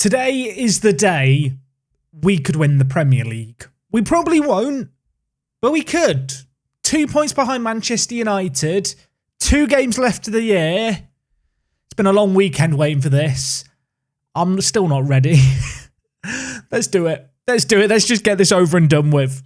Today is the day we could win the Premier League. We probably won't, but we could. 2 points behind Manchester United. 2 games left of the year. It's been a long weekend waiting for this. I'm still not ready. Let's do it. Let's do it. Let's just get this over and done with.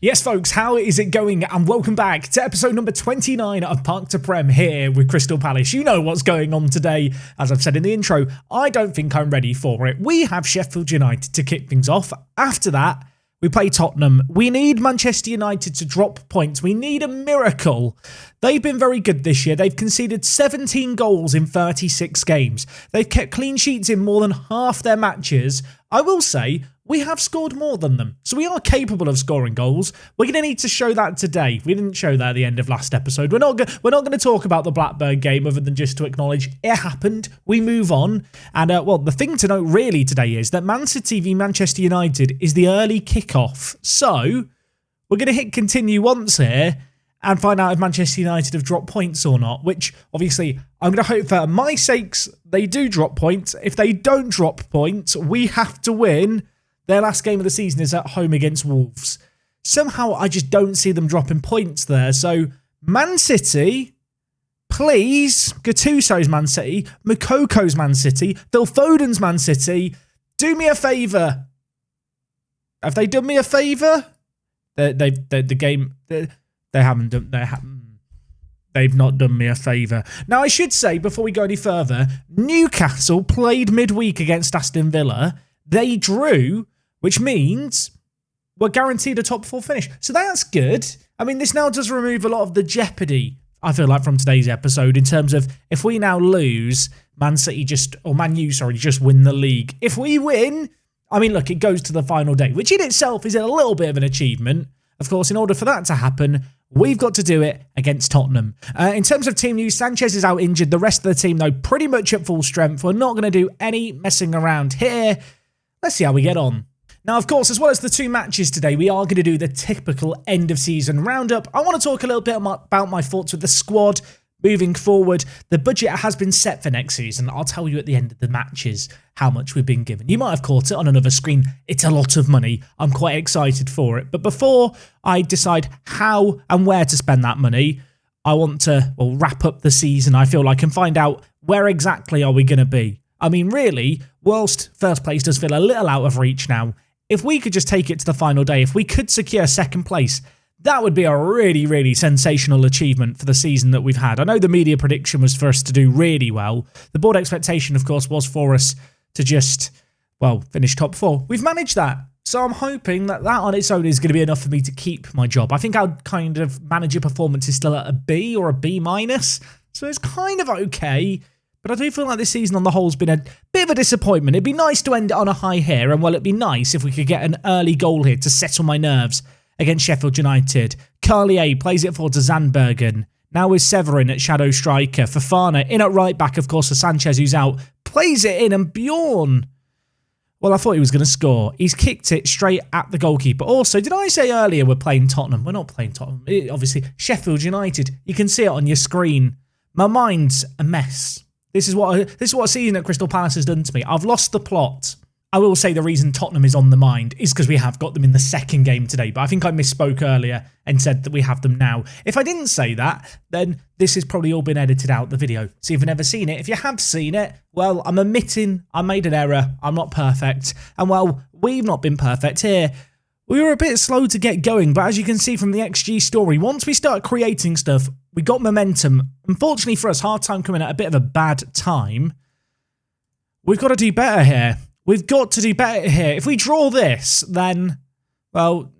Yes, folks, how is it going? And welcome back to episode number 29 of Park to Prem here with Crystal Palace. You know what's going on today. As I've said in the intro, I don't think I'm ready for it. We have Sheffield United to kick things off. After that, we play Tottenham. We need Manchester United to drop points. We need a miracle. They've been very good this year. They've conceded 17 goals in 36 games. They've kept clean sheets in more than half their matches. I will say, we have scored more than them. So we are capable of scoring goals. We're going to need to show that today. We didn't show that at the end of last episode. We're not going to talk about the Blackburn game other than just to acknowledge it happened. We move on. And, well, the thing to note really today is that Man City v Manchester United is the early kickoff. So we're going to hit continue once here and find out if Manchester United have dropped points or not, which obviously I'm going to hope for my sakes they do drop points. If they don't drop points, we have to win. Their last game of the season is at home against Wolves. Somehow I just don't see them dropping points there. So Man City, please, Gattuso's Man City, Mokoko's Man City, Phil Foden's Man City, do me a favour. Have they done me a favour? They've not done me a favour. Now I should say, before we go any further, Newcastle played midweek against Aston Villa. They drew, which means we're guaranteed a top 4 finish. So that's good. I mean, this now does remove a lot of the jeopardy, I feel like, from today's episode in terms of if we now lose, Man U just win the league. If we win, I mean, look, it goes to the final day, which in itself is a little bit of an achievement. Of course, in order for that to happen, we've got to do it against Tottenham. In terms of team news, Sanchez is out injured. The rest of the team, though, pretty much at full strength. We're not going to do any messing around here. Let's see how we get on. Now, of course, as well as the 2 matches today, we are going to do the typical end-of-season roundup. I want to talk a little bit about my thoughts with the squad moving forward. The budget has been set for next season. I'll tell you at the end of the matches how much we've been given. You might have caught it on another screen. It's a lot of money. I'm quite excited for it. But before I decide how and where to spend that money, I want to wrap up the season, I feel like, and find out where exactly are we going to be. I mean, really, whilst first place does feel a little out of reach now, if we could just take it to the final day, if we could secure second place, that would be a really, really sensational achievement for the season that we've had. I know the media prediction was for us to do really well. The board expectation, of course, was for us to just, finish top 4. We've managed that. So I'm hoping that on its own is going to be enough for me to keep my job. I think our kind of manager performance is still at a B or a B-. So it's kind of okay. But I do feel like this season on the whole has been a bit of a disappointment. It'd be nice to end it on a high here, and it'd be nice if we could get an early goal here to settle my nerves against Sheffield United. Carlier plays it forward to Zandbergen. Now with Severin at shadow striker. Fofana in at right back, of course, for Sanchez, who's out. Plays it in, and Bjorn, well, I thought he was going to score. He's kicked it straight at the goalkeeper. Also, did I say earlier we're playing Tottenham? We're not playing Tottenham. Obviously, Sheffield United. You can see it on your screen. My mind's a mess. This is what a season at Crystal Palace has done to me. I've lost the plot. I will say the reason Tottenham is on the mind is because we have got them in the second game today. But I think I misspoke earlier and said that we have them now. If I didn't say that, then this has probably all been edited out, the video. So if you've never seen it, if you have seen it, well, I'm admitting I made an error. I'm not perfect. And well, we've not been perfect here. We were a bit slow to get going, but as you can see from the XG story, once we start creating stuff, we got momentum. Unfortunately for us, half-time coming at a bit of a bad time. We've got to do better here. We've got to do better here. If we draw this, then, well,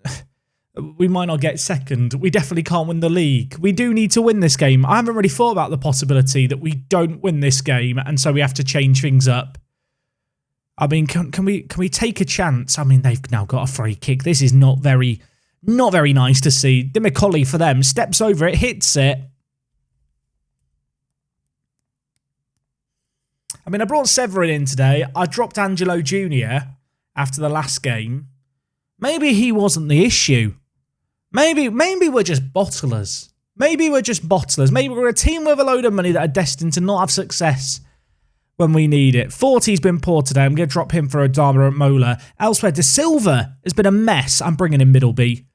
we might not get second. We definitely can't win the league. We do need to win this game. I haven't really thought about the possibility that we don't win this game, and so we have to change things up. I mean, can we take a chance? I mean, they've now got a free kick. This is not very nice to see. Demicolli for them steps over it, hits it. I mean, I brought Severin in today. I dropped Angelo Jr. after the last game. Maybe he wasn't the issue. Maybe we're just bottlers. Maybe we're a team with a load of money that are destined to not have success when we need it. 40's been poor today. I'm going to drop him for Adama at Mola. Elsewhere, De Silva has been a mess. I'm bringing in Middleby.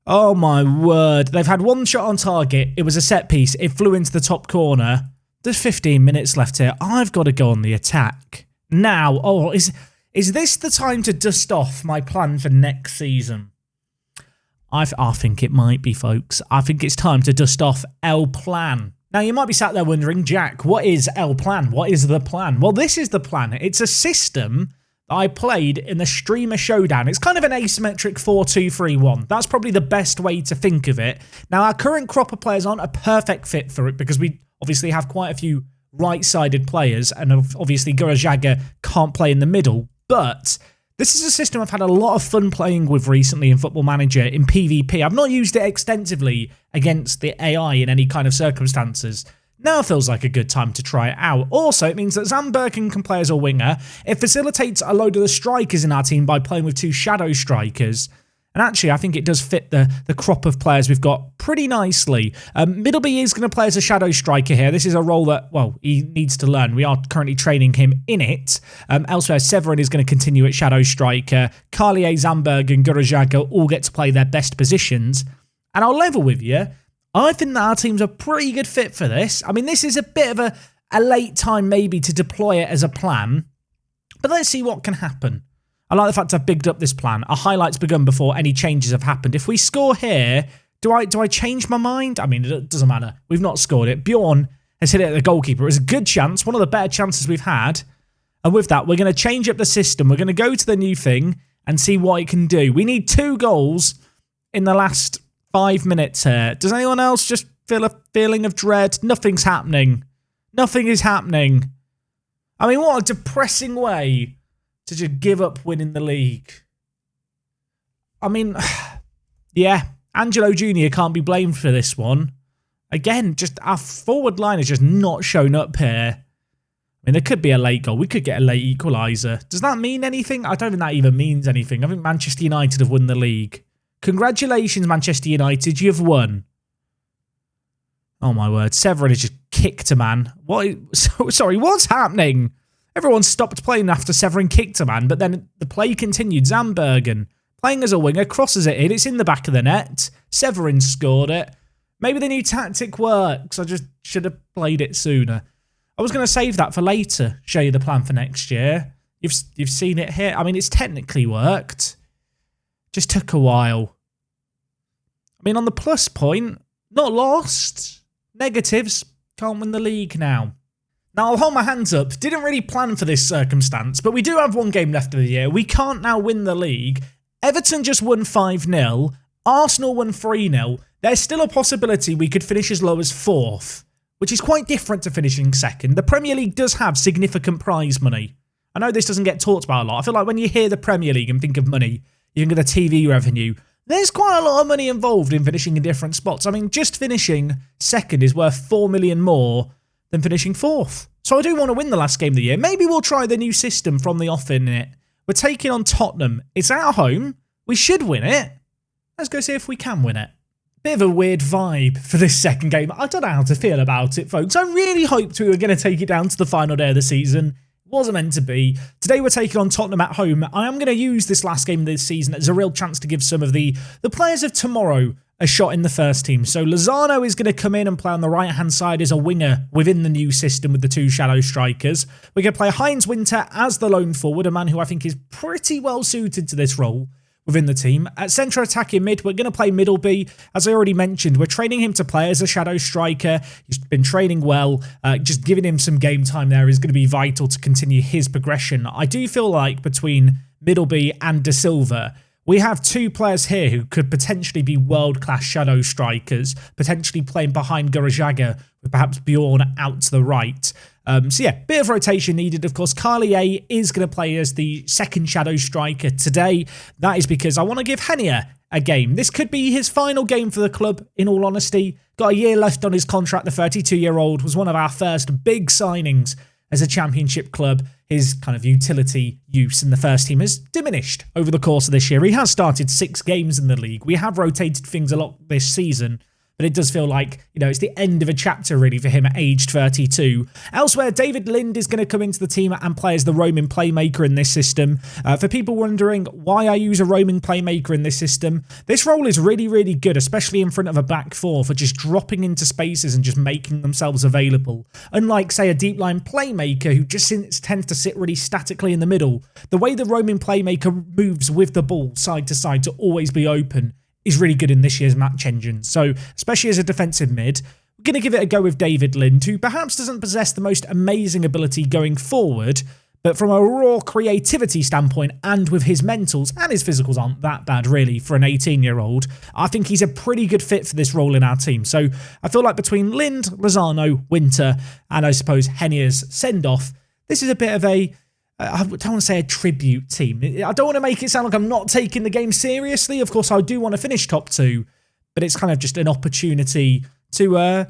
Oh my word. They've had one shot on target. It was a set piece. It flew into the top corner. There's 15 minutes left here. I've got to go on the attack. Now, is this the time to dust off my plan for next season? I think it might be, folks. I think it's time to dust off El Plan. Now, you might be sat there wondering, Jack, what is El Plan? What is the plan? Well, this is the plan. It's a system that I played in the Streamer Showdown. It's kind of an asymmetric 4-2-3-1. That's probably the best way to think of it. Now, our current crop of players aren't a perfect fit for it because we obviously have quite a few right-sided players, and obviously Gurajaga can't play in the middle, but this is a system I've had a lot of fun playing with recently in Football Manager in PvP. I've not used it extensively against the AI in any kind of circumstances. Now feels like a good time to try it out. Also, it means that Zandbergen can play as a winger. It facilitates a load of the strikers in our team by playing with 2 shadow strikers. And actually, I think it does fit the crop of players we've got pretty nicely. Middleby is going to play as a shadow striker here. This is a role that, well, he needs to learn. We are currently training him in it. Elsewhere, Severin is going to continue at shadow striker. Carlier, Zandberg and Gurajaga all get to play their best positions. And I'll level with you. I think that our team's a pretty good fit for this. I mean, this is a bit of a late time maybe to deploy it as a plan. But let's see what can happen. I like the fact I've bigged up this plan. Our highlights begun before any changes have happened. If we score here, do I change my mind? I mean, it doesn't matter. We've not scored it. Bjorn has hit it at the goalkeeper. It was a good chance, one of the better chances we've had. And with that, we're going to change up the system. We're going to go to the new thing and see what it can do. We need 2 goals in the last 5 minutes here. Does anyone else just feel a feeling of dread? Nothing's happening. Nothing is happening. I mean, what a depressing way to just give up winning the league. I mean, yeah, Angelo Jr. can't be blamed for this one. Again, just our forward line has just not shown up here. I mean, there could be a late goal. We could get a late equaliser. Does that mean anything? I don't think that even means anything. I think Manchester United have won the league. Congratulations, Manchester United. You've won. Oh, my word. Severin has just kicked a man. Sorry, what's happening? Everyone stopped playing after Severin kicked a man, but then the play continued. Zandbergen, playing as a winger, crosses it in. It's in the back of the net. Severin scored it. Maybe the new tactic works. I just should have played it sooner. I was going to save that for later, show you the plan for next year. You've seen it here. I mean, it's technically worked. Just took a while. I mean, on the plus point, not lost. Negatives, can't win the league now. Now, I'll hold my hands up. Didn't really plan for this circumstance, but we do have 1 game left of the year. We can't now win the league. Everton just won 5-0. Arsenal won 3-0. There's still a possibility we could finish as low as 4th, which is quite different to finishing 2nd. The Premier League does have significant prize money. I know this doesn't get talked about a lot. I feel like when you hear the Premier League and think of money, you can get a TV revenue. There's quite a lot of money involved in finishing in different spots. I mean, just finishing 2nd is worth 4 million more than finishing 4th. So I do want to win the last game of the year. Maybe we'll try the new system from the off in it. We're taking on Tottenham. It's at home. We should win it. Let's go see if we can win it. Bit of a weird vibe for this 2nd game. I don't know how to feel about it, folks. I really hoped we were going to take it down to the final day of the season. Wasn't meant to be. Today we're taking on Tottenham at home. I am going to use this last game of this season as a real chance to give some of the players of tomorrow a shot in the first team. So Lozano is going to come in and play on the right-hand side as a winger within the new system with the 2 shadow strikers. We're going to play Heinz Winter as the lone forward, a man who I think is pretty well suited to this role within the team. At centre attacking mid, we're going to play Middleby. As I already mentioned, we're training him to play as a shadow striker. He's been training well. Just giving him some game time there is going to be vital to continue his progression. I do feel like between Middleby and De Silva, we have 2 players here who could potentially be world-class shadow strikers, potentially playing behind Gurajaga with perhaps Bjorn out to the right. So yeah, bit of rotation needed. Of course, Carlier is going to play as the 2nd shadow striker today. That is because I want to give Henia a game. This could be his final game for the club, in all honesty. Got a year left on his contract. The 32-year-old was one of our first big signings as a championship club. his kind of utility use in the first team has diminished over the course of this year. He has started 6 games in the league. We have rotated things a lot this season, but it does feel like, it's the end of a chapter really for him at aged 32. Elsewhere, David Lind is going to come into the team and play as the roaming playmaker in this system. For people wondering why I use a roaming playmaker in this system, this role is really, really good, especially in front of a back four, for just dropping into spaces and just making themselves available. Unlike, say, a deep line playmaker who just tends to sit really statically in the middle, the way the roaming playmaker moves with the ball side to side to always be open is really good in this year's match engine. So, especially as a defensive mid, we're going to give it a go with David Lind, who perhaps doesn't possess the most amazing ability going forward, but from a raw creativity standpoint and with his mentals, and his physicals aren't that bad really for an 18-year-old, I think he's a pretty good fit for this role in our team. So, I feel like between Lind, Lozano, Winter, and I suppose Hennia's send-off, this is a bit of a I don't want to say a tribute team. I don't want to make it sound like I'm not taking the game seriously. Of course, I do want to finish top 2, but it's kind of just an opportunity to,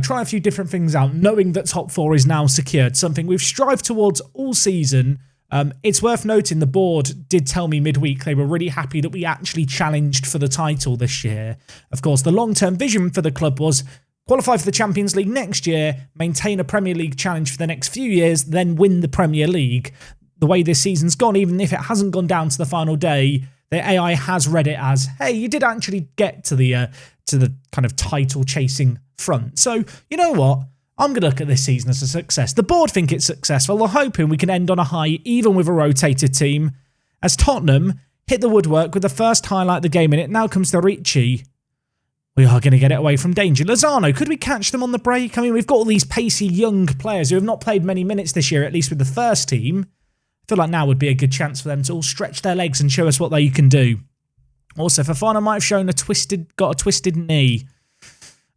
try a few different things out, knowing that top 4 is now secured, something we've strived towards all season. It's worth noting the board did tell me midweek they were really happy that we actually challenged for the title this year. Of course, the long-term vision for the club was qualify for the Champions League next year, maintain a Premier League challenge for the next few years, then win the Premier League. The way this season's gone, even if it hasn't gone down to the final day, the AI has read it as, hey, you did actually get to the kind of title-chasing front. So, you know what? I'm going to look at this season as a success. The board think it's successful. We're hoping we can end on a high, even with a rotated team, as Tottenham hit the woodwork with the first highlight of the game, and it now comes to Ricci. We are going to get it away from danger. Lozano, could we catch them on the break? I mean, we've got all these pacey young players who have not played many minutes this year, at least with the first team. I feel like now would be a good chance for them to all stretch their legs and show us what they can do. Also, Fofana might have shown got a twisted knee.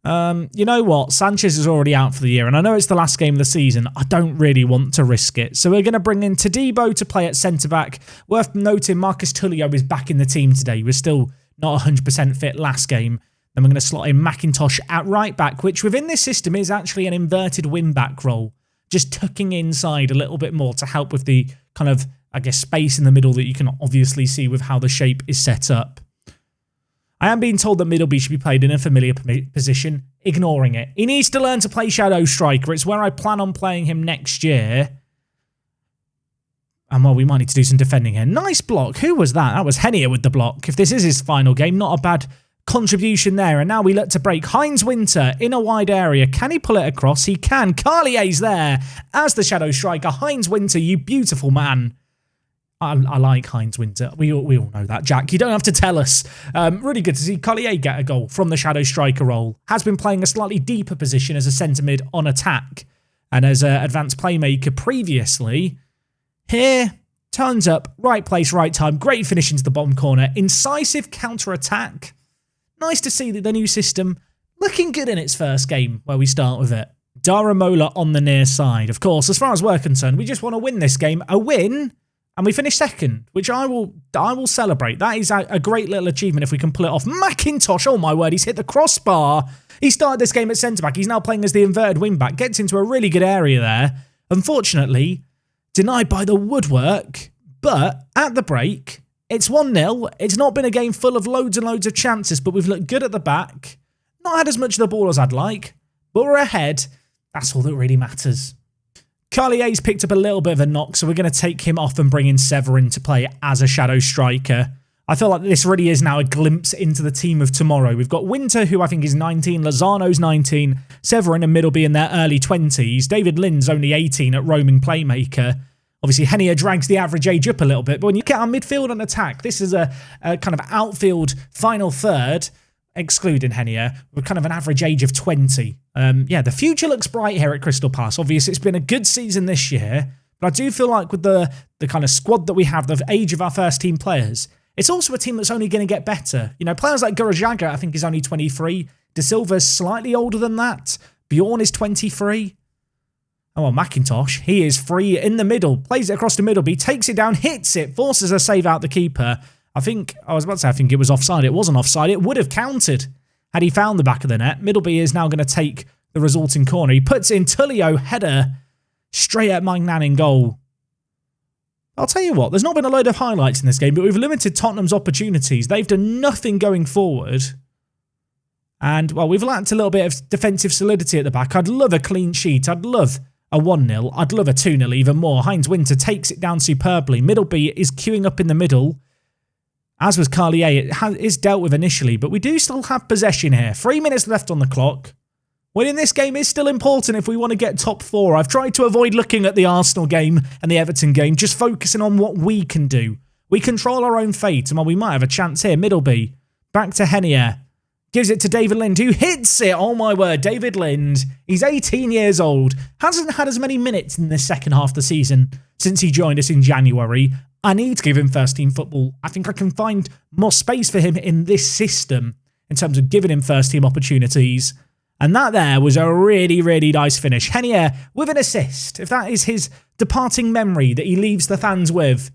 You know what? Sanchez is already out for the year, and I know it's the last game of the season. I don't really want to risk it. So we're going to bring in Todibo to play at centre-back. Worth noting, Marcus Tullio is back in the team today. He was still not 100% fit last game. Then we're going to slot in McIntosh at right back, which within this system is actually an inverted wing-back role. Just tucking inside a little bit more to help with the kind of, space in the middle that you can obviously see with how the shape is set up. I am being told that Middleby should be played in a familiar position, ignoring it. He needs to learn to play Shadow Striker. It's where I plan on playing him next year. And well, we might need to do some defending here. Nice block. Who was that? That was Henia with the block. If this is his final game, not a bad contribution there. And now we look to break. Heinz Winter in a wide area. Can he pull it across? He can. Carlier's there as the Shadow Striker. Heinz Winter, you beautiful man. I like Heinz Winter. We all know that, Jack. You don't have to tell us. Really good to see Collier get a goal from the Shadow Striker role. Has been playing a slightly deeper position as a centre mid on attack and as an advanced playmaker previously. Here, turns up, right place, right time. Great finish into the bottom corner. Incisive counter-attack. Nice to see that the new system looking good in its first game where we start with it. Daramola on the near side. Of course, as far as we're concerned, we just want to win this game. A win, and we finish second, which I will celebrate. That is a great little achievement if we can pull it off. McIntosh, oh my word, he's hit the crossbar. He started this game at centre-back. He's now playing as the inverted wing-back. Gets into a really good area there. Unfortunately, denied by the woodwork, but at the break, it's 1-0. It's not been a game full of loads and loads of chances, but we've looked good at the back. Not had as much of the ball as I'd like, but we're ahead. That's all that really matters. Carlier's picked up a little bit of a knock, so we're going to take him off and bring in Severin to play as a Shadow Striker. I feel like this really is now a glimpse into the team of tomorrow. We've got Winter, who I think is 19, Lozano's 19, Severin and Middleby in their early 20s, David Lind's only 18 at roaming playmaker. Obviously, Henia drags the average age up a little bit, but when you get our midfield and attack, this is a kind of outfield final third, excluding Henia, with kind of an average age of 20. The future looks bright here at Crystal Palace. Obviously, it's been a good season this year, but I do feel like with the kind of squad that we have, the age of our first team players, it's also a team that's only going to get better. You know, players like Gurajaga, I think, is only 23. De Silva's slightly older than that. Bjorn is 23. Oh, well, McIntosh, he is free in the middle, plays it across the middle, takes it down, hits it, forces a save out the keeper. I think it was offside. It wasn't offside. It would have counted had he found the back of the net. Middleby is now going to take the resulting corner. He puts in Tullio, header, straight at Magnan in goal. I'll tell you what, there's not been a load of highlights in this game, but we've limited Tottenham's opportunities. They've done nothing going forward. And, well, we've lacked a little bit of defensive solidity at the back. I'd love a clean sheet. I'd love a 1-0. I'd love a 2-0 even more. Heinz Winter takes it down superbly. Middleby is queuing up in the middle, as was Carlier. It is dealt with initially, but we do still have possession here. 3 minutes left on the clock. Winning this game is still important if we want to get top 4. I've tried to avoid looking at the Arsenal game and the Everton game, just focusing on what we can do. We control our own fate, and while we might have a chance here, Middleby, back to Henier. Gives it to David Lind, who hits it. Oh my word, David Lind. He's 18 years old. Hasn't had as many minutes in the second half of the season since he joined us in January. I need to give him first team football. I think I can find more space for him in this system in terms of giving him first team opportunities. And that there was a really, really nice finish. Henier with an assist. If that is his departing memory that he leaves the fans with,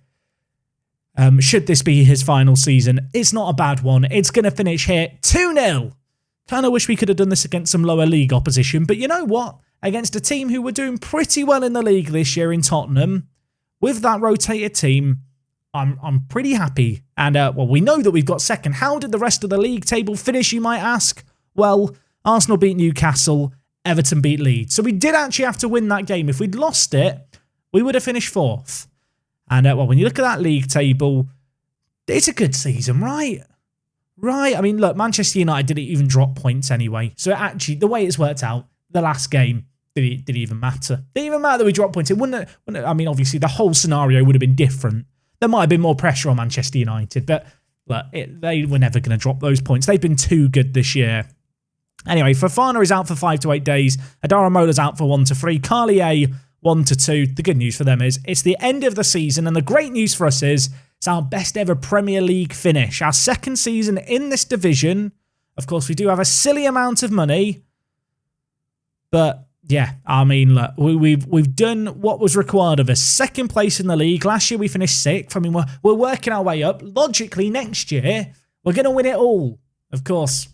should this be his final season, it's not a bad one. It's going to finish here 2-0. Kind of wish we could have done this against some lower league opposition. But you know what? Against a team who were doing pretty well in the league this year in Tottenham, with that rotated team, I'm pretty happy. And, well, we know that we've got second. How did the rest of the league table finish, you might ask? Well, Arsenal beat Newcastle, Everton beat Leeds. So we did actually have to win that game. If we'd lost it, we would have finished 4th. And, well, when you look at that league table, it's a good season, right? Right. I mean, look, Manchester United didn't even drop points anyway. So actually, the way it's worked out, the last game didn't even matter. Didn't even matter that we dropped points. It wouldn't, I mean, obviously, the whole scenario would have been different. There might have been more pressure on Manchester United, but look, they were never going to drop those points. They've been too good this year. Anyway, Fofana is out for 5 to 8 days. Adara Mola's out for 1 to 3. Carlier, 1 to 2. The good news for them is it's the end of the season, and the great news for us is it's our best ever Premier League finish. Our second season in this division. Of course, we do have a silly amount of money, but yeah, I mean, look, we've done what was required of us. Second place in the league. Last year we finished 6th. I mean, we're working our way up. Logically, next year we're going to win it all. Of course,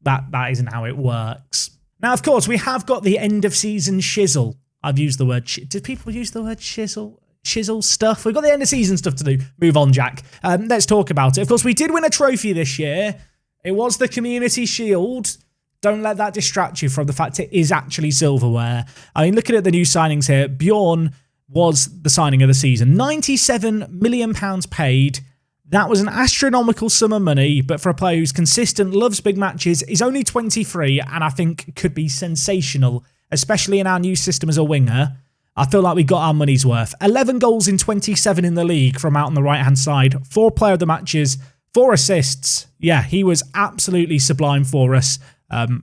that isn't how it works. Now, of course, we have got the end of season shizzle. I've used the word. Did people use the word shizzle? Shizzle stuff. We've got the end of season stuff to do. Move on, Jack. Let's talk about it. Of course, we did win a trophy this year. It was the Community Shield. Don't let that distract you from the fact it is actually silverware. I mean, looking at the new signings here, Bjorn was the signing of the season. £97 million paid. That was an astronomical sum of money, but for a player who's consistent, loves big matches, is only 23, and I think could be sensational, especially in our new system as a winger. I feel like we got our money's worth. 11 goals in 27 in the league from out on the right-hand side. 4 player of the matches, 4 assists. Yeah, he was absolutely sublime for us.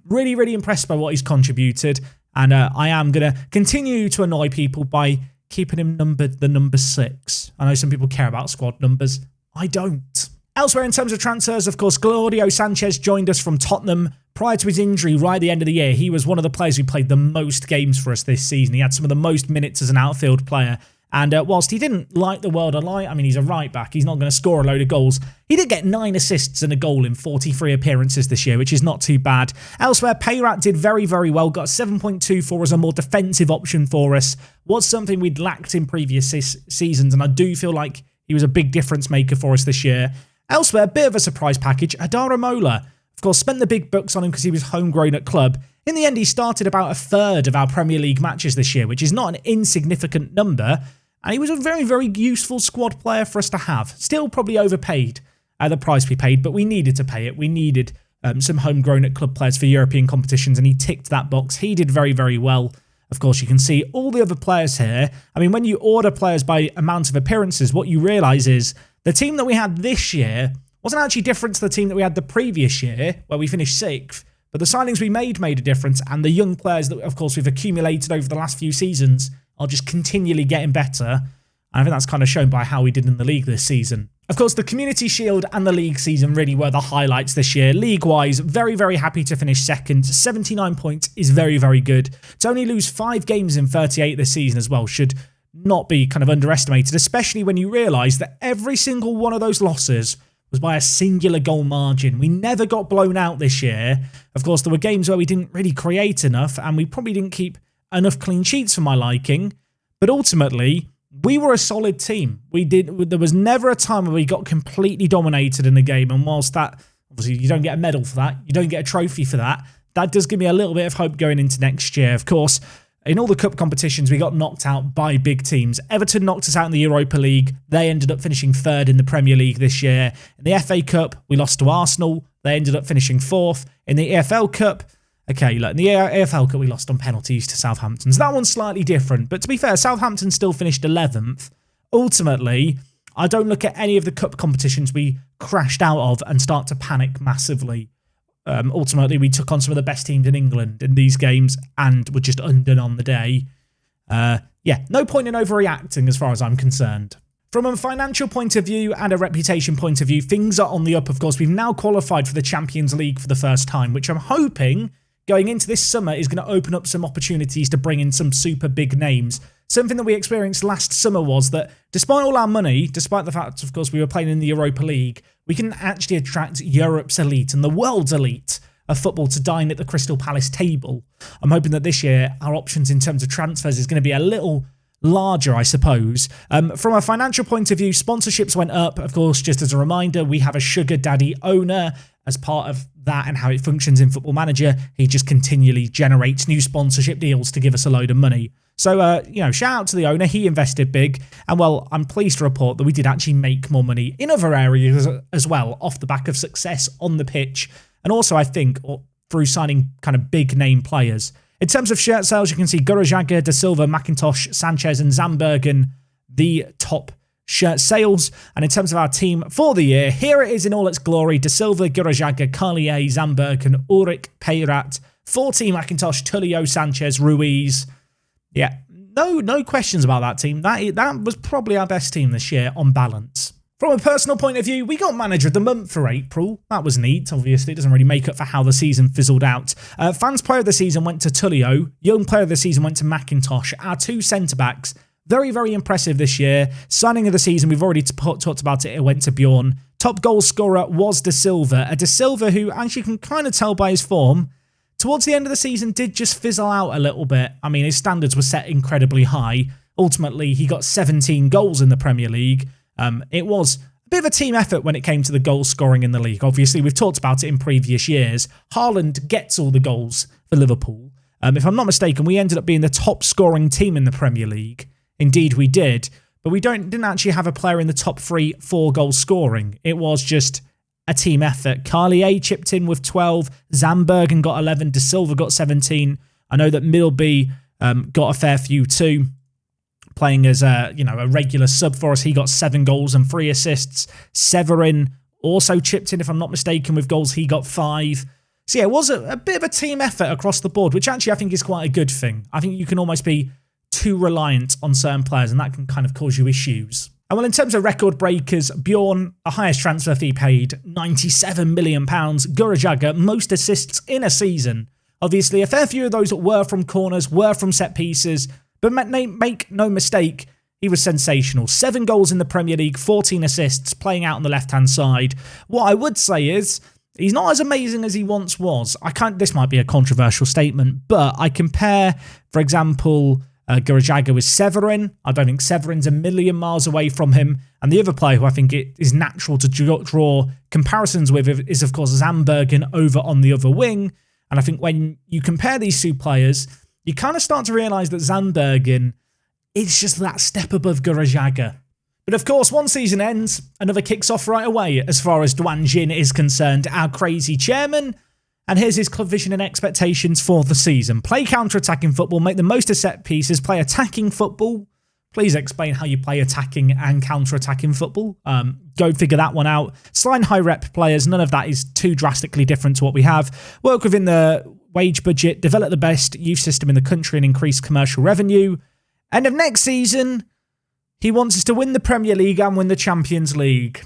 Really, really impressed by what he's contributed. And I am going to continue to annoy people by keeping him numbered the number 6. I know some people care about squad numbers. I don't. Elsewhere in terms of transfers, of course, Claudio Sanchez joined us from Tottenham. Prior to his injury right at the end of the year, he was one of the players who played the most games for us this season. He had some of the most minutes as an outfield player. And whilst he didn't light the world alight, I mean, he's a right back. He's not going to score a load of goals. He did get 9 assists and a goal in 43 appearances this year, which is not too bad. Elsewhere, Payrat did very, very well. Got 7.24 as a more defensive option for us. Was something we'd lacked in previous seasons, and I do feel like he was a big difference maker for us this year. Elsewhere, a bit of a surprise package. Adara Mola, of course, spent the big bucks on him because he was homegrown at club. In the end, he started about 1/3 of our Premier League matches this year, which is not an insignificant number. And he was a very, very useful squad player for us to have. Still probably overpaid at the price we paid, but we needed to pay it. We needed some homegrown at club players for European competitions, and he ticked that box. He did very, very well. Of course, you can see all the other players here. I mean, when you order players by amount of appearances, what you realise is the team that we had this year wasn't actually different to the team that we had the previous year, where we finished 6th. But the signings we made a difference, and the young players that, of course, we've accumulated over the last few seasons are just continually getting better. And I think that's kind of shown by how we did in the league this season. Of course, the Community Shield and the league season really were the highlights this year. League-wise, very, very happy to finish second. 79 points is very, very good. To only lose 5 games in 38 this season as well should not be kind of underestimated, especially when you realise that every single one of those losses was by a singular goal margin. We never got blown out this year. Of course, there were games where we didn't really create enough, and we probably didn't keep enough clean sheets for my liking. But ultimately, we were a solid team. There was never a time where we got completely dominated in the game. And whilst that, obviously, you don't get a medal for that, you don't get a trophy for that, that does give me a little bit of hope going into next year. Of course, in all the cup competitions, we got knocked out by big teams. Everton knocked us out in the Europa League. They ended up finishing third in the Premier League this year. In the FA Cup, we lost to Arsenal. They ended up finishing fourth. In the EFL Cup, okay, look, in the AFL Cup, we lost on penalties to Southampton. So that one's slightly different. But to be fair, Southampton still finished 11th. Ultimately, I don't look at any of the cup competitions we crashed out of and start to panic massively. Ultimately, we took on some of the best teams in England in these games and were just undone on the day. Yeah, no point in overreacting as far as I'm concerned. From a financial point of view and a reputation point of view, things are on the up, of course. We've now qualified for the Champions League for the first time, which I'm hoping going into this summer is going to open up some opportunities to bring in some super big names. Something that we experienced last summer was that despite all our money, despite the fact, of course, we were playing in the Europa League, we can actually attract Europe's elite and the world's elite of football to dine at the Crystal Palace table. I'm hoping that this year our options in terms of transfers is going to be a little larger, I suppose. From a financial point of view, sponsorships went up. Of course, just as a reminder, we have a sugar daddy owner. As part of that and how it functions in Football Manager, he just continually generates new sponsorship deals to give us a load of money. So, shout out to the owner. He invested big. And, well, I'm pleased to report that we did actually make more money in other areas as well off the back of success on the pitch. And also, I think, through signing kind of big name players. In terms of shirt sales, you can see Gurajaga, De Silva, McIntosh, Sanchez and Zandbergen, the top shirt sales. And in terms of our team for the year, here it is in all its glory. De Silva, Gurajaga, Carlier, Zandbergen, Ulrich, Peyrat, 14 McIntosh, Tulio, Sanchez, Ruiz. Yeah, no questions about that team. That was probably our best team this year on balance. From a personal point of view, we got Manager of the Month for April. That was neat. Obviously, it doesn't really make up for how the season fizzled out. Fans Player of the Season went to Tulio. Young Player of the Season went to McIntosh. Our two centre-backs, very, very impressive this year. Signing of the season, we've already talked about it. It went to Bjorn. Top goal scorer was De Silva. A De Silva who, as you can kind of tell by his form, towards the end of the season did just fizzle out a little bit. I mean, his standards were set incredibly high. Ultimately, he got 17 goals in the Premier League. It was a bit of a team effort when it came to the goal scoring in the league. Obviously, we've talked about it in previous years. Haaland gets all the goals for Liverpool. If I'm not mistaken, we ended up being the top scoring team in the Premier League. Indeed, we did. But we didn't actually have a player in the top 3 for goal scoring. It was just a team effort. Carlier chipped in with 12. Zandbergen got 11. De Silva got 17. I know that Middleby got a fair few too. Playing as a regular sub for us. He got 7 goals and 3 assists. Severin also chipped in, if I'm not mistaken, with goals. He got 5. So yeah, it was a bit of a team effort across the board, which actually I think is quite a good thing. I think you can almost be too reliant on certain players, and that can kind of cause you issues. And well, in terms of record breakers, Bjorn, the highest transfer fee paid, £97 million. Gurajaga, most assists in a season. Obviously, a fair few of those were from corners, were from set pieces. But make no mistake, he was sensational. 7 goals in the Premier League, 14 assists, playing out on the left-hand side. What I would say is, he's not as amazing as he once was. This might be a controversial statement, but I compare, for example, Gurajaga with Severin. I don't think Severin's a million miles away from him. And the other player who I think it is natural to draw comparisons with is, of course, Zandbergen over on the other wing. And I think when you compare these two players, you kind of start to realise that Zandbergen is just that step above Gurajaga. But of course, one season ends, another kicks off right away as far as Duan Jin is concerned, our crazy chairman. And here's his vision and expectations for the season. Play counter-attacking football, make the most of set pieces, play attacking football. Please explain how you play attacking and counter-attacking football. Go figure that one out. Sign high-rep players. None of that is too drastically different to what we have. Work within the wage budget, develop the best youth system in the country and increase commercial revenue. End of next season, he wants us to win the Premier League and win the Champions League.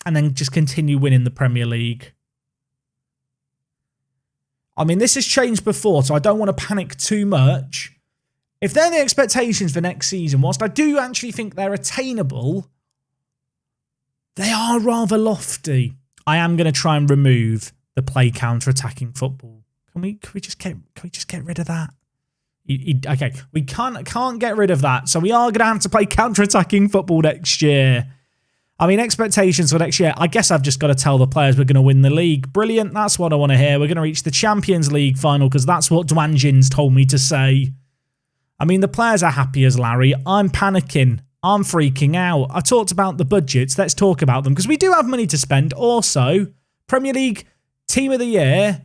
And then just continue winning the Premier League. I mean, this has changed before, so I don't want to panic too much. If they're the expectations for next season, whilst I do actually think they're attainable, they are rather lofty. I am going to try and remove the play counter-attacking football. Can we just get rid of that? Okay, we can't get rid of that. So we are going to have to play counter-attacking football next year. I mean, expectations for next year, I guess I've just got to tell the players we're going to win the league. Brilliant, that's what I want to hear. We're going to reach the Champions League final because that's what Dwanjin's told me to say. I mean, the players are happy as Larry. I'm panicking. I'm freaking out. I talked about the budgets. Let's talk about them because we do have money to spend. Also, Premier League Team of the Year,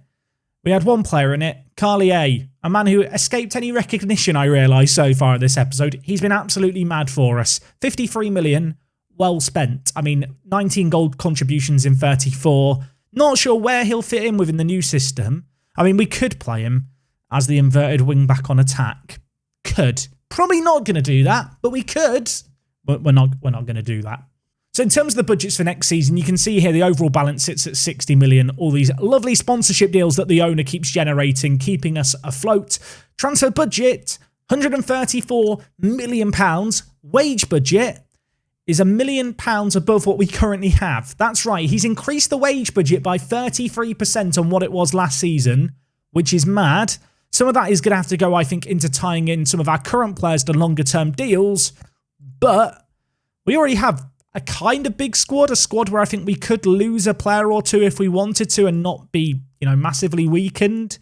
we had one player in it, Carlier, a man who escaped any recognition, I realise, so far in this episode. He's been absolutely mad for us. 53 million. Well spent. I mean, 19 goal contributions in 34. Not sure where he'll fit in within the new system. I mean, we could play him as the inverted wing back on attack. Could. Probably not going to do that, but we could. But we're not going to do that. So in terms of the budgets for next season, you can see here the overall balance sits at 60 million. All these lovely sponsorship deals that the owner keeps generating, keeping us afloat. Transfer budget, £134 million. Wage budget is £1 million above what we currently have. That's right, he's increased the wage budget by 33% on what it was last season, which is mad. Some of that is going to have to go, I think, into tying in some of our current players to longer-term deals, but we already have a kind of big squad, a squad where I think we could lose a player or two if we wanted to and not be, massively weakened.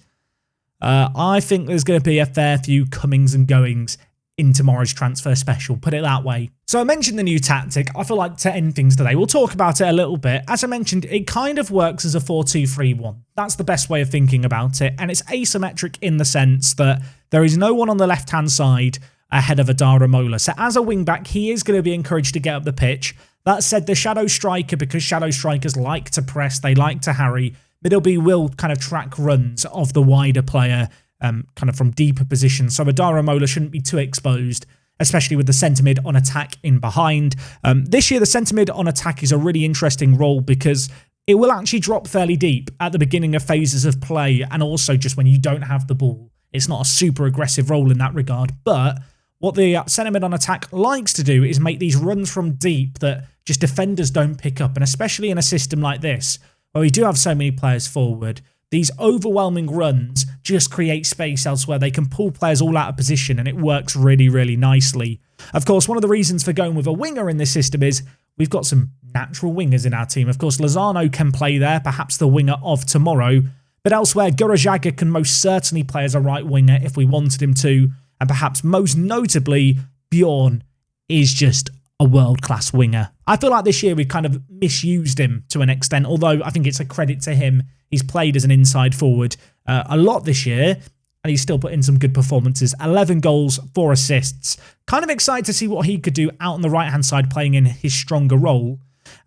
I think there's going to be a fair few comings and goings in tomorrow's transfer special, put it that way. So I mentioned the new tactic. I feel like to end things today, we'll talk about it a little bit. As I mentioned, it kind of works as a 4-2-3-1. That's the best way of thinking about it. And it's asymmetric in the sense that there is no one on the left-hand side ahead of Adara Mola. So as a wing-back, he is going to be encouraged to get up the pitch. That said, the shadow striker, because shadow strikers like to press, they like to harry, Middleby will kind of track runs of the wider player kind of from deeper positions. So Adara Mola shouldn't be too exposed, especially with the centre mid on attack in behind. This year, the centre mid on attack is a really interesting role because it will actually drop fairly deep at the beginning of phases of play and also just when you don't have the ball. It's not a super aggressive role in that regard, but what the centre mid on attack likes to do is make these runs from deep that just defenders don't pick up, and especially in a system like this, where we do have so many players forward, these overwhelming runs just create space elsewhere. They can pull players all out of position and it works really, really nicely. Of course, one of the reasons for going with a winger in this system is we've got some natural wingers in our team. Of course, Lozano can play there, perhaps the winger of tomorrow. But elsewhere, Gurajaga can most certainly play as a right winger if we wanted him to. And perhaps most notably, Bjorn is just a world-class winger. I feel like this year we've kind of misused him to an extent, although I think it's a credit to him. He's played as an inside forward a lot this year, and he's still put in some good performances. 11 goals, 4 assists. Kind of excited to see what he could do out on the right-hand side, playing in his stronger role.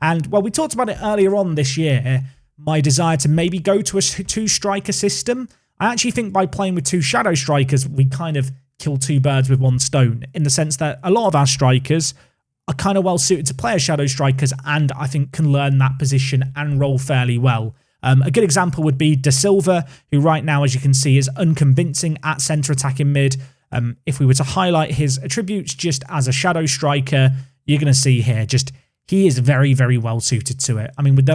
And, well, we talked about it earlier on this year, my desire to maybe go to a 2-striker system. I actually think by playing with 2 shadow strikers, we kind of kill 2 birds with 1 stone, in the sense that a lot of our strikers are kind of well suited to play as shadow strikers and I think can learn that position and role fairly well. A good example would be De Silva, who right now, as you can see, is unconvincing at centre attacking mid. If we were to highlight his attributes just as a shadow striker, you're going to see here, just he is very, very well suited to it. I mean, with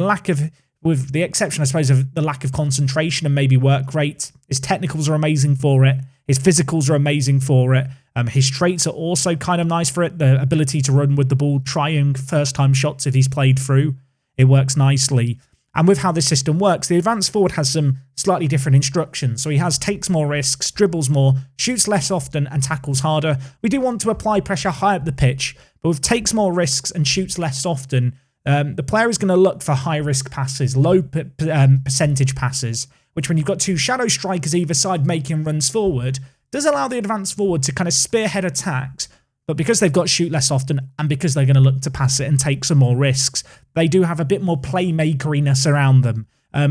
the exception, I suppose, of the lack of concentration and maybe work rate, his technicals are amazing for it. His physicals are amazing for it. His traits are also kind of nice for it. The ability to run with the ball, trying first-time shots if he's played through. It works nicely. And with how this system works, the advanced forward has some slightly different instructions. So he takes more risks, dribbles more, shoots less often, and tackles harder. We do want to apply pressure high up the pitch, but with takes more risks and shoots less often, the player is going to look for high-risk passes, low percentage passes, which when you've got 2 shadow strikers either side making runs forward, does allow the advanced forward to kind of spearhead attacks. But because they've got shoot less often and because they're going to look to pass it and take some more risks, they do have a bit more playmakeriness around them.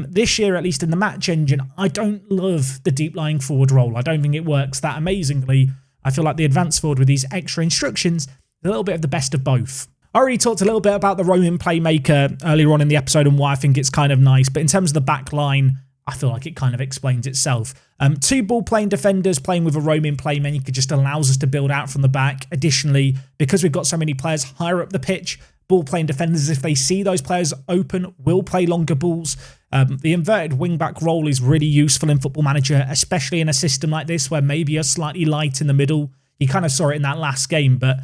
This year, at least in the match engine, I don't love the deep lying forward role. I don't think it works that amazingly. I feel like the advanced forward with these extra instructions, a little bit of the best of both. I already talked a little bit about the roaming playmaker earlier on in the episode and why I think it's kind of nice. But in terms of the back line, I feel like it kind of explains itself. 2 ball-playing defenders playing with a roaming playmaker just allows us to build out from the back. Additionally, because we've got so many players higher up the pitch, ball-playing defenders, if they see those players open, will play longer balls. The inverted wing-back role is really useful in Football Manager, especially in a system like this where maybe you're slightly light in the middle. You kind of saw it in that last game, but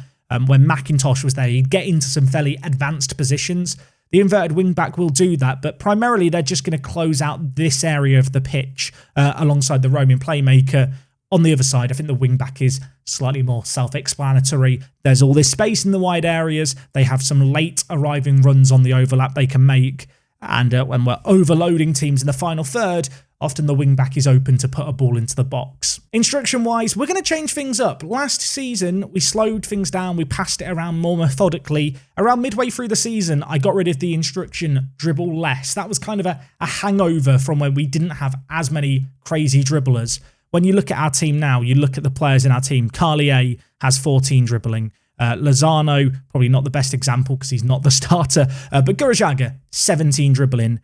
when McIntosh was there, he'd get into some fairly advanced positions. The inverted wing-back will do that, but primarily they're just going to close out this area of the pitch alongside the roaming playmaker. On the other side, I think the wing-back is slightly more self-explanatory. There's all this space in the wide areas. They have some late arriving runs on the overlap they can make. And when we're overloading teams in the final third, often the wing-back is open to put a ball into the box. Instruction-wise, we're going to change things up. Last season, we slowed things down. We passed it around more methodically. Around midway through the season, I got rid of the instruction dribble less. That was kind of a hangover from when we didn't have as many crazy dribblers. When you look at our team now, you look at the players in our team. Carlier has 14 dribbling. Lozano, probably not the best example because he's not the starter. But Gurajaga, 17 dribbling.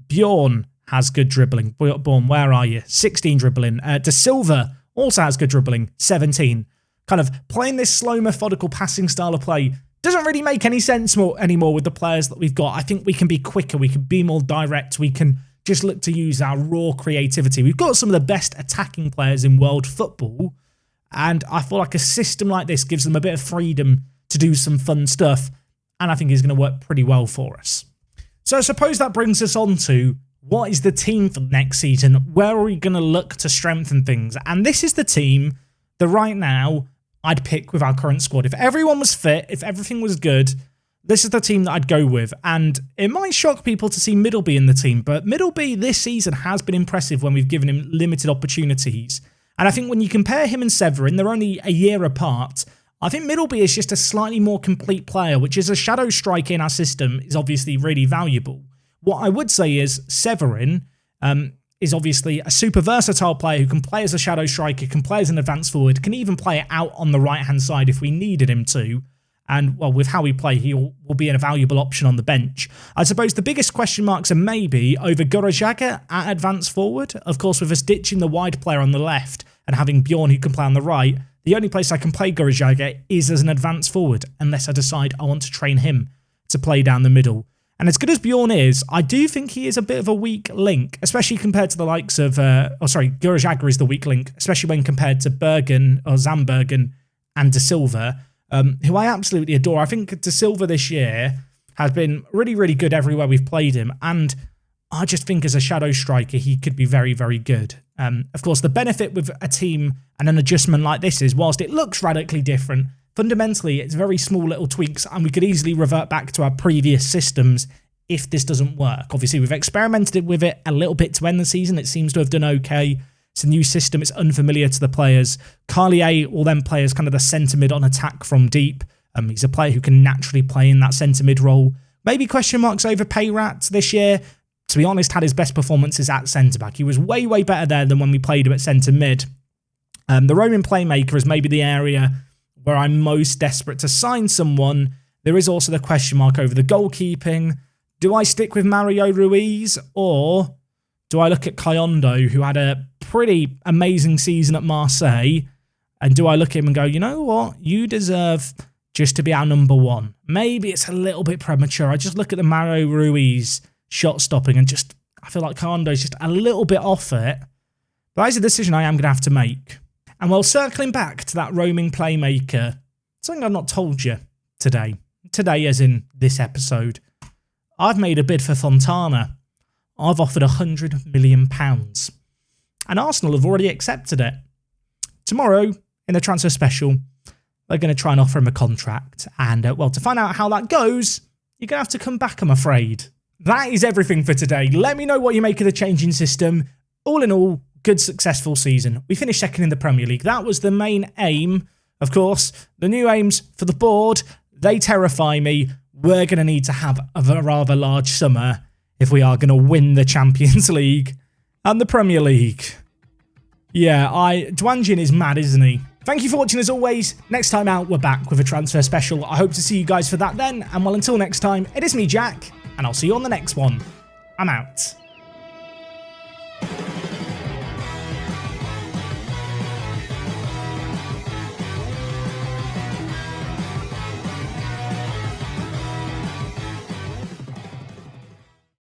Bjorn has good dribbling. Bjorn, where are you? 16 dribbling. De Silva also has good dribbling. 17. Kind of playing this slow, methodical passing style of play doesn't really make any sense anymore with the players that we've got. I think we can be quicker. We can be more direct. We can just look to use our raw creativity. We've got some of the best attacking players in world football, and I feel like a system like this gives them a bit of freedom to do some fun stuff, and I think it's going to work pretty well for us. So I suppose that brings us on to what is the team for next season? Where are we going to look to strengthen things? And this is the team that right now I'd pick with our current squad. If everyone was fit, if everything was good, this is the team that I'd go with. And it might shock people to see Middleby in the team, but Middleby this season has been impressive when we've given him limited opportunities. And I think when you compare him and Severin, they're only a year apart. I think Middleby is just a slightly more complete player, which is a shadow striker in our system is obviously really valuable. What I would say is Severin is obviously a super versatile player who can play as a shadow striker, can play as an advanced forward, can even play it out on the right-hand side if we needed him to. And, well, with how we play, he will be a valuable option on the bench. I suppose the biggest question marks are maybe over Gurajaga at advanced forward. Of course, with us ditching the wide player on the left and having Bjorn who can play on the right, the only place I can play Gurajaga is as an advanced forward, unless I decide I want to train him to play down the middle. And as good as Bjorn is, I do think he is a bit of a weak link, especially compared to the likes of... Gurajaga is the weak link, especially when compared to Bergen, or Zandbergen, and De Silva, who I absolutely adore. I think De Silva this year has been really, really good everywhere we've played him. And I just think as a shadow striker, he could be very, very good. Of course, the benefit with a team and an adjustment like this is, whilst it looks radically different, fundamentally, it's very small little tweaks, and we could easily revert back to our previous systems if this doesn't work. Obviously, we've experimented with it a little bit to end the season. It seems to have done okay. It's a new system. It's unfamiliar to the players. Carlier will then play as kind of the centre mid on attack from deep. He's a player who can naturally play in that centre mid role. Maybe question marks over Payrat this year. To be honest, had his best performances at centre back. He was way, way better there than when we played him at centre mid. The roaming playmaker is maybe the area where I'm most desperate to sign someone. There is also the question mark over the goalkeeping. Do I stick with Mario Ruiz, or do I look at Kayondo, who had a pretty amazing season at Marseille, and do I look at him and go, you know what, you deserve just to be our number one? Maybe it's a little bit premature. I just look at the Mario Ruiz shot stopping and just, I feel like Kayondo's just a little bit off it. But that's a decision I am going to have to make. And while circling back to that roaming playmaker, something I've not told you today as in this episode, I've made a bid for Fontana. I've offered £100 million. And Arsenal have already accepted it. Tomorrow, in the transfer special, they're going to try and offer him a contract. And, to find out how that goes, you're going to have to come back, I'm afraid. That is everything for today. Let me know what you make of the changing system. All in all, good, successful season. We finished second in the Premier League. That was the main aim. Of course, the new aims for the board, they terrify me. We're going to need to have a rather large summer if we are going to win the Champions League and the Premier League. Yeah, Dwanjin is mad, isn't he? Thank you for watching as always. Next time out, we're back with a transfer special. I hope to see you guys for that then. And well, until next time, it is me, Jack, and I'll see you on the next one. I'm out.